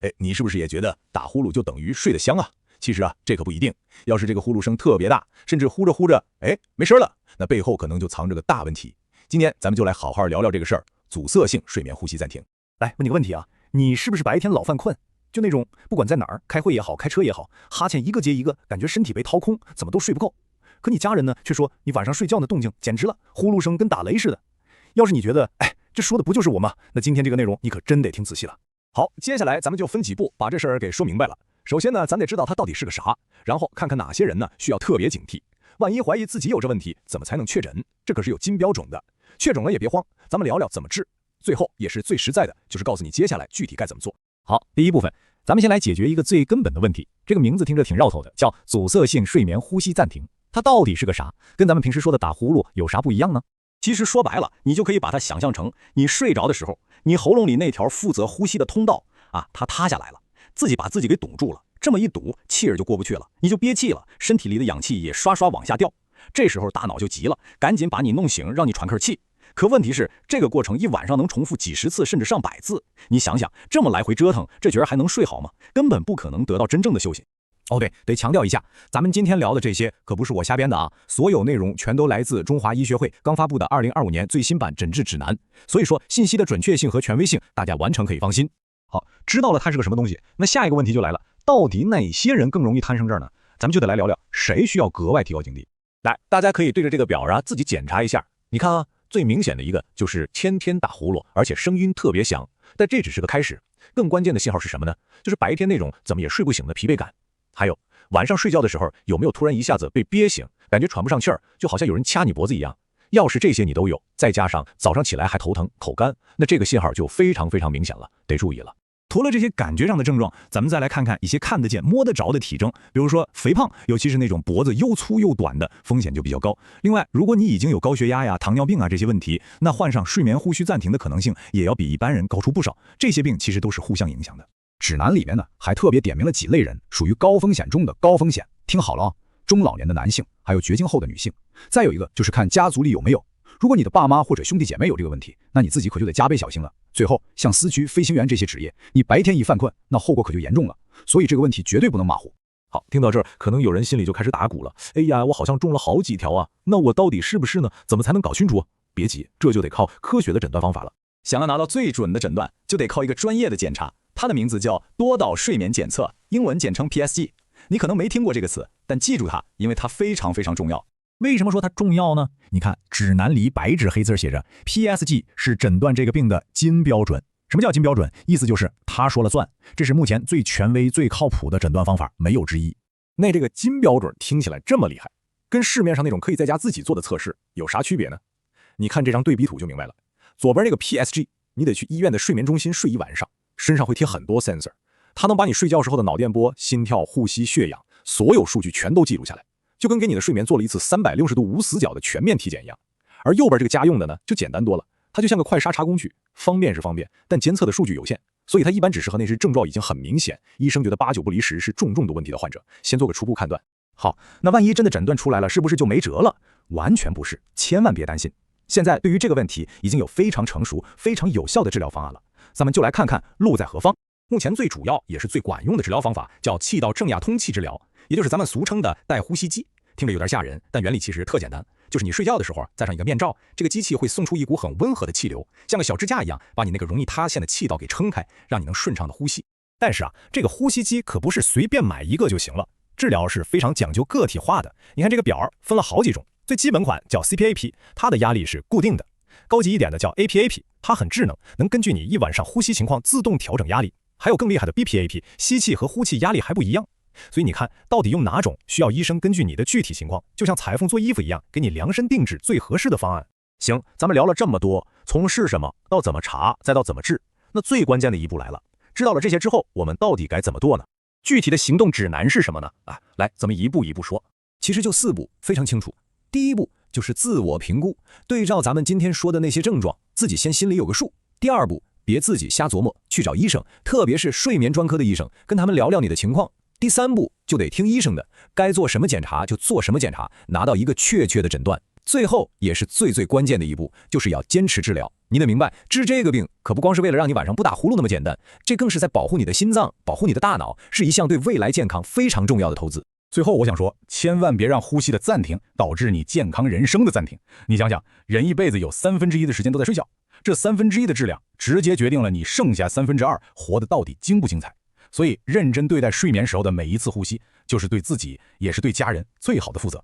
哎，你是不是也觉得打呼噜就等于睡得香啊？其实啊，这可不一定。要是这个呼噜声特别大，甚至呼着呼着，哎，没声了，那背后可能就藏着个大问题。今天咱们就来好好聊聊这个事儿——阻塞性睡眠呼吸暂停。来问你个问题啊，你是不是白天老犯困？就那种不管在哪儿开会也好，开车也好，哈欠一个接一个，感觉身体被掏空，怎么都睡不够。可你家人呢，却说你晚上睡觉的动静简直了，呼噜声跟打雷似的。要是你觉得，哎，这说的不就是我吗？那今天这个内容你可真得听仔细了。好，接下来咱们就分几步把这事儿给说明白了。首先呢，咱得知道它到底是个啥，然后看看哪些人呢需要特别警惕。万一怀疑自己有这问题，怎么才能确诊？这可是有金标准的。确诊了也别慌，咱们聊聊怎么治。最后也是最实在的，就是告诉你接下来具体该怎么做。好，第一部分，咱们先来解决一个最根本的问题。这个名字听着挺绕头的，叫阻塞性睡眠呼吸暂停。它到底是个啥？跟咱们平时说的打呼噜有啥不一样呢？其实说白了，你就可以把它想象成你睡着的时候，你喉咙里那条负责呼吸的通道啊，它塌下来了，自己把自己给堵住了。这么一堵，气儿就过不去了，你就憋气了，身体里的氧气也刷刷往下掉。这时候大脑就急了，赶紧把你弄醒，让你喘口气。可问题是，这个过程一晚上能重复几十次，甚至上百次。你想想，这么来回折腾，这觉儿还能睡好吗？根本不可能得到真正的休息。哦对，得强调一下，咱们今天聊的这些可不是我瞎编的啊，所有内容全都来自中华医学会刚发布的2025年最新版诊治指南，所以说信息的准确性和权威性，大家完全可以放心。好，知道了它是个什么东西，那下一个问题就来了，到底哪些人更容易摊上这儿呢？咱们就得来聊聊谁需要格外提高警惕。来，大家可以对着这个表啊自己检查一下。你看啊，最明显的一个就是天天打呼噜，而且声音特别响。但这只是个开始，更关键的信号是什么呢？就是白天那种怎么也睡不醒的疲惫感。还有晚上睡觉的时候，有没有突然一下子被憋醒，感觉喘不上气儿，就好像有人掐你脖子一样？要是这些你都有，再加上早上起来还头疼、口干，那这个信号就非常非常明显了，得注意了。除了这些感觉上的症状，咱们再来看看一些看得见、摸得着的体征，比如说肥胖，尤其是那种脖子又粗又短的，风险就比较高。另外，如果你已经有高血压呀、糖尿病啊这些问题，那患上睡眠呼吸暂停的可能性也要比一般人高出不少。这些病其实都是互相影响的。指南里面呢还特别点明了几类人，属于高风险中的高风险。听好了啊，中老年的男性，还有绝经后的女性。再有一个就是看家族里有没有。如果你的爸妈或者兄弟姐妹有这个问题，那你自己可就得加倍小心了。最后，像司机、飞行员这些职业，你白天一犯困，那后果可就严重了。所以这个问题绝对不能马虎。好，听到这儿，可能有人心里就开始打鼓了。哎呀，我好像中了好几条啊，那我到底是不是呢？怎么才能搞清楚？别急，这就得靠科学的诊断方法了。想要拿到最准的诊断，就得靠一个专业的检查，它的名字叫多导睡眠检测，英文简称 PSG。你可能没听过这个词，但记住它，因为它非常非常重要。为什么说它重要呢？你看指南里白纸黑字写着 PSG 是诊断这个病的金标准。什么叫金标准？意思就是他说了算，这是目前最权威最靠谱的诊断方法，没有之一。那这个金标准听起来这么厉害，跟市面上那种可以在家自己做的测试有啥区别呢？你看这张对比图就明白了。左边那个 PSG 你得去医院的睡眠中心睡一晚上，身上会贴很多 sensor， 它能把你睡觉时候的脑电波、心跳、呼吸、血氧所有数据全都记录下来，就跟给你的睡眠做了一次360度无死角的全面体检一样。而右边这个家用的呢，就简单多了，它就像个快沙查工具，方便是方便，但监测的数据有限，所以它一般只适合那些症状已经很明显，医生觉得8、9不离10是重度问题的患者，先做个初步判断。好，那万一真的诊断出来了，是不是就没辙了？完全不是，千万别担心。现在对于这个问题已经有非常成熟、非常有效的治疗方案了，咱们就来看看路在何方。目前最主要也是最管用的治疗方法叫气道正压通气治疗，也就是咱们俗称的带呼吸机。听着有点吓人，但原理其实特简单，就是你睡觉的时候戴上一个面罩，这个机器会送出一股很温和的气流，像个小支架一样，把你那个容易塌陷的气道给撑开，让你能顺畅的呼吸。但是啊，这个呼吸机可不是随便买一个就行了，治疗是非常讲究个体化的。你看这个表分了好几种，最基本款叫 CPAP， 它的压力是固定的；高级一点的叫 APAP， 它很智能，能根据你一晚上呼吸情况自动调整压力。还有更厉害的 BPAP， 吸气和呼气压力还不一样。所以你看到底用哪种，需要医生根据你的具体情况，就像裁缝做衣服一样，给你量身定制最合适的方案。行，咱们聊了这么多，从是什么到怎么查，再到怎么治，那最关键的一步来了。知道了这些之后，我们到底该怎么做呢？具体的行动指南是什么呢？来，咱们一步一步说。其实就4步，非常清楚。第一步就是自我评估，对照咱们今天说的那些症状，自己先心里有个数。第二步，别自己瞎琢磨，去找医生，特别是睡眠专科的医生，跟他们聊聊你的情况。第3步就得听医生的，该做什么检查就做什么检查，拿到一个确切的诊断。最后也是最关键的一步，就是要坚持治疗。你得明白，治这个病可不光是为了让你晚上不打呼噜那么简单，这更是在保护你的心脏，保护你的大脑，是一项对未来健康非常重要的投资。最后我想说，千万别让呼吸的暂停导致你健康人生的暂停。你想想，人一辈子有1/3的时间都在睡觉，这1/3的质量直接决定了你剩下2/3活得到底精不精彩。所以认真对待睡眠时候的每一次呼吸，就是对自己也是对家人最好的负责。